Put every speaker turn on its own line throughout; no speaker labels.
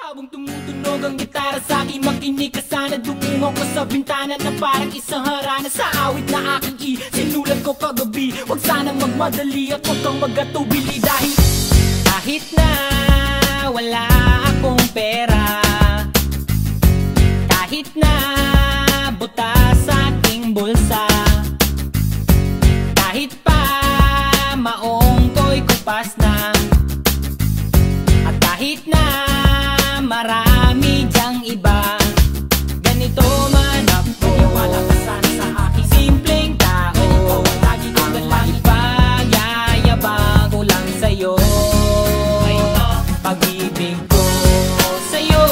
Habang tumutunog ang gitara sa akin, makinig ka sana. Dumungan ko sa bintana na parang isang harana. Sa awit na aking sinulat ko kagabi. Huwag sanang magmadali at huwag kang magatubili. Dahil kahit na wala akong pera, kahit na butas sa aking bulsa, kahit pa maong ko'y kupas na, at kahit na marami dyang iba, ganito man ako. Wala ka sana sa aking simpleng tao. Ikaw ang lagi kong dalangin, pagyayabang ko lang sa'yo. Pag-ibig ko sa'yo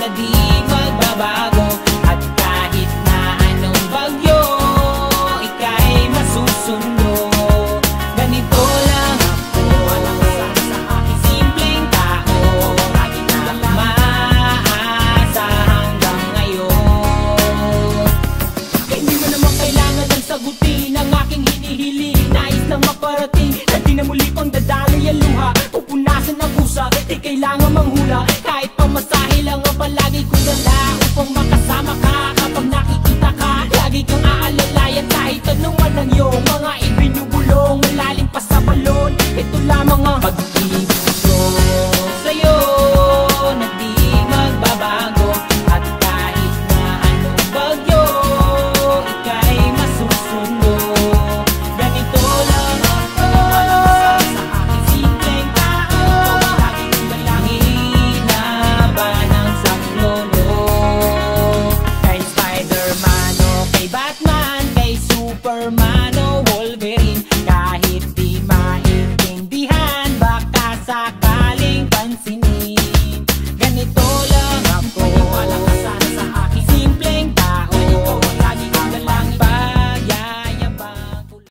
na di magbabago. At kahit na anong bagyo, ika'y masusundo. Ganito lang ako. Wala ka sana sa aking simpleng tao. Lagi na umaasa hanggang ngayon. Hindi mo naman kailangan ng sagutin ang aking hinihiling. Nais lang maparating na di na muli pang dadaloy ang luha. Pupunasan ang pusa, di kailangan manghula. Kahit pamasahe lang ang palagi kong dala upang makasama ka.